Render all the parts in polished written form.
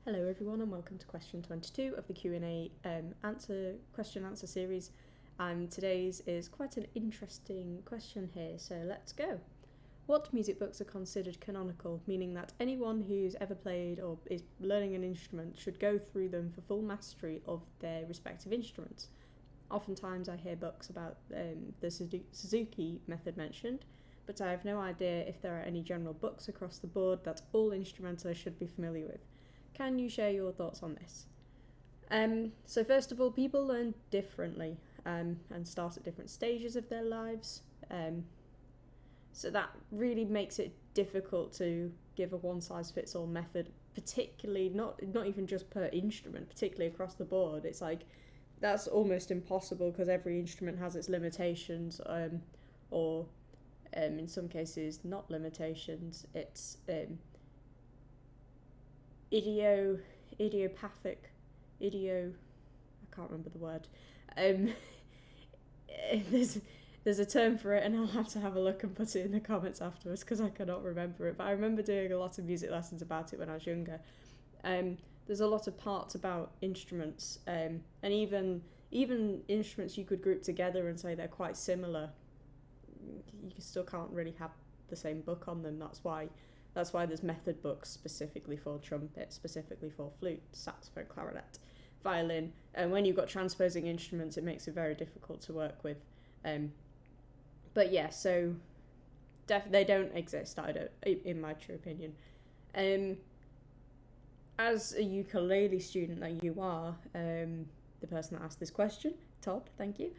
Hello everyone and welcome to question 22 of the Q&A question answer series. Today's is quite an interesting question here, so let's go. What music books are considered canonical, meaning that anyone who's ever played or is learning an instrument should go through them for full mastery of their respective instruments? Oftentimes I hear books about the Suzuki method mentioned, but I have no idea if there are any general books across the board that all instrumentalists should be familiar with. Can you share your thoughts on this? So first of all, people learn differently and start at different stages of their lives. So that really makes it difficult to give a one-size-fits-all method, particularly not even just per instrument, particularly across the board. It's like that's almost impossible because every instrument has its limitations, or in some cases not limitations. It's idiopathic, I can't remember the word. There's a term for it, and I'll have to have a look and put it in the comments afterwards because I cannot remember it. But I remember doing a lot of music lessons about it when I was younger. There's a lot of parts about instruments, and even instruments you could group together and say they're quite similar. You still can't really have the same book on them. That's why there's method books specifically for trumpet, specifically for flute, saxophone, clarinet, violin. And when you've got transposing instruments, it makes it very difficult to work with. But yeah, so they don't exist, in my true opinion. As a ukulele student that you are, the person that asked this question, Todd, thank you.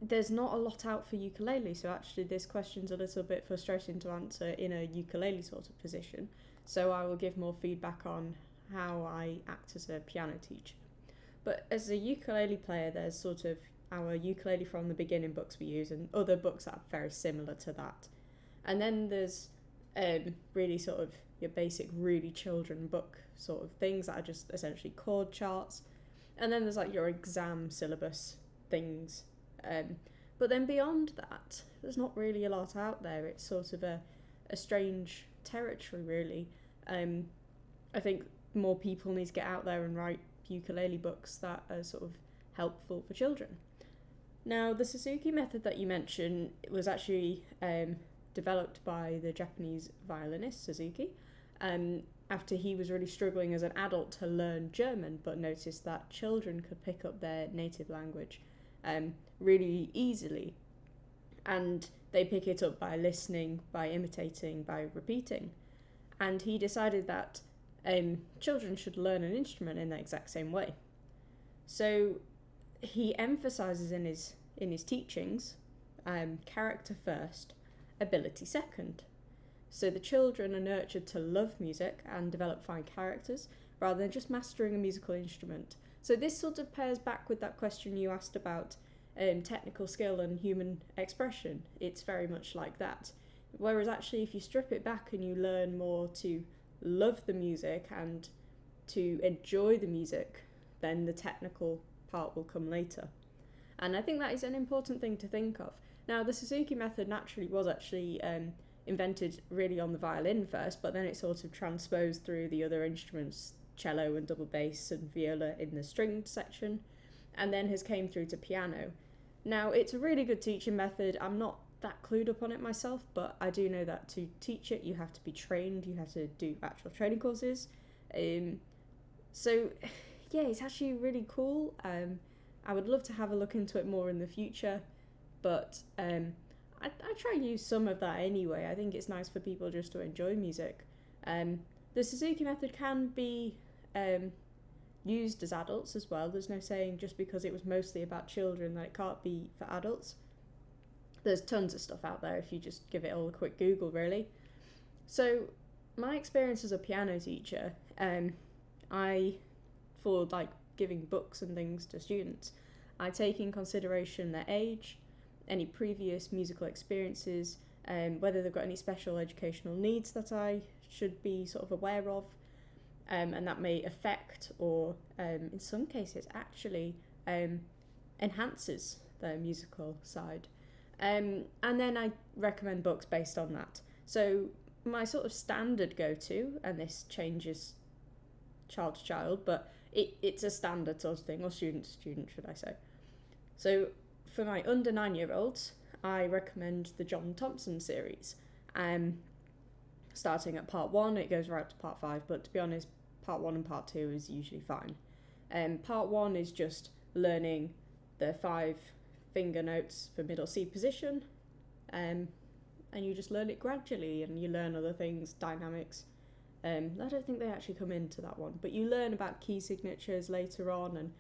There's not a lot out for ukulele, so actually this question's a little bit frustrating to answer in a ukulele sort of position. So I will give more feedback on how I act as a piano teacher. But as a ukulele player, there's sort of our ukulele from the beginning books we use and other books that are very similar to that. And then there's really sort of your basic really children book sort of things that are just essentially chord charts. And then there's like your exam syllabus things. But then beyond that, there's not really a lot out there. It's sort of a strange territory, really. I think more people need to get out there and write ukulele books that are sort of helpful for children. Now, the Suzuki method that you mentioned was actually developed by the Japanese violinist Suzuki after he was really struggling as an adult to learn German, but noticed that children could pick up their native language really easily, and they pick it up by listening, by imitating, by repeating. And he decided that children should learn an instrument in the exact same way. So he emphasizes in his teachings character first, ability second. So the children are nurtured to love music and develop fine characters rather than just mastering a musical instrument. So this sort of pairs back with that question you asked about technical skill and human expression. It's very much like that. Whereas actually if you strip it back and you learn more to love the music and to enjoy the music, then the technical part will come later. And I think that is an important thing to think of. Now, the Suzuki method naturally was actually invented really on the violin first, but then it sort of transposed through the other instruments, cello and double bass and viola in the stringed section, and then has came through to piano. Now, it's a really good teaching method. I'm not that clued up on it myself, but I do know that to teach it, you have to be trained, you have to do actual training courses. So, yeah, it's actually really cool. I would love to have a look into it more in the future, but I try and use some of that anyway. I think it's nice for people just to enjoy music. The Suzuki method can be used as adults as well. There's no saying just because it was mostly about children that it can't be for adults. There's tons of stuff out there if you just give it all a quick Google, really. So my experience as a piano teacher, for like giving books and things to students, I take in consideration their age, any previous musical experiences, whether they've got any special educational needs that I should be sort of aware of, and that may affect or in some cases actually enhances their musical side. And then I recommend books based on that. So my sort of standard go-to, and this changes child to child, but it's a standard sort of thing, or student to student, should I say. So for my under 9-year-olds, I recommend the John Thompson series. Starting at part 1, it goes right up to part 5, but to be honest, part 1 and part 2 is usually fine. Part 1 is just learning the 5 finger notes for middle C position, and you just learn it gradually, and you learn other things, dynamics. I don't think they actually come into that one, but you learn about key signatures later on,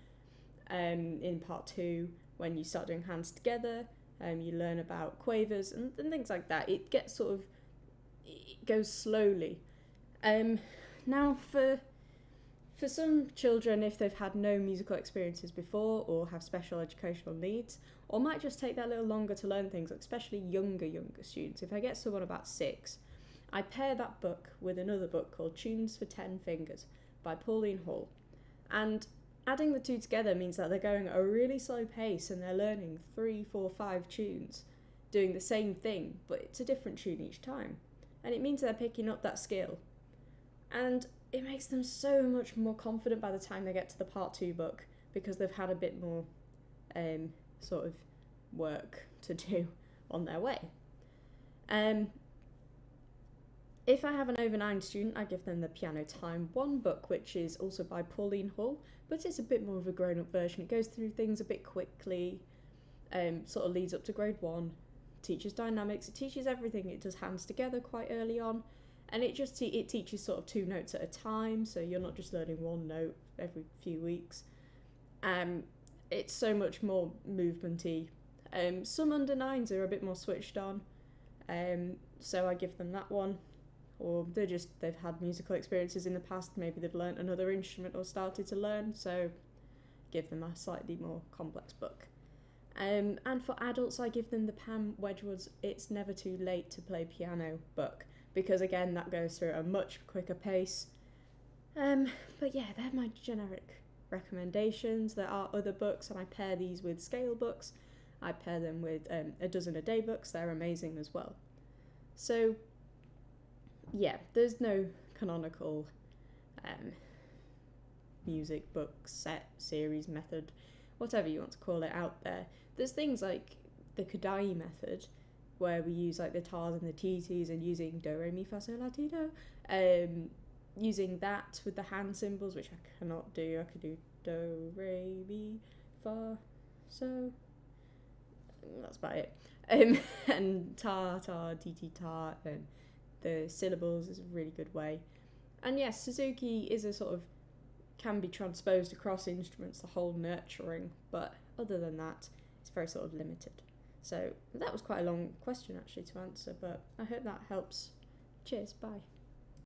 and in part 2, when you start doing hands together, you learn about quavers and things like that. It gets it goes slowly. Now for some children, if they've had no musical experiences before or have special educational needs, or might just take that a little longer to learn things, especially younger students, if I get someone about 6, I pair that book with another book called Tunes for 10 Fingers by Pauline Hall. And adding the two together means that they're going at a really slow pace and they're learning 3, 4, 5 tunes, doing the same thing, but it's a different tune each time. And it means they're picking up that skill. And it makes them so much more confident by the time they get to the part 2 book, because they've had a bit more sort of work to do on their way. If I have an over 9 student, I give them the Piano Time 1 book, which is also by Pauline Hall, but it's a bit more of a grown-up version. It goes through things a bit quickly, sort of leads up to grade 1, teaches dynamics, it teaches everything. It does hands together quite early on, and it teaches sort of 2 notes at a time, so you're not just learning 1 note every few weeks. It's so much more movementy. Some under 9s are a bit more switched on, so I give them that one. Or they've had musical experiences in the past, maybe they've learnt another instrument or started to learn, so give them a slightly more complex book. And for adults, I give them the Pam Wedgwood's It's Never Too Late to Play Piano book, because again, that goes through at a much quicker pace. But yeah, they're my generic recommendations. There are other books, and I pair these with scale books. I pair them with A Dozen a Day books. They're amazing as well. So yeah, there's no canonical music book set, series, method, whatever you want to call it, out there. There's things like the Kodai method, where we use like the tars and the TTs, and using do, re, mi, fa, sol, la, ti, do, using that with the hand symbols, which I cannot do. I could do do, re, mi, fa, so that's about it. And ta, ti, ta, and the syllables is a really good way. And yes, Suzuki is a sort of, can be transposed across instruments, the whole nurturing, but other than that, it's very sort of limited. So that was quite a long question actually to answer, but I hope that helps. Cheers, bye.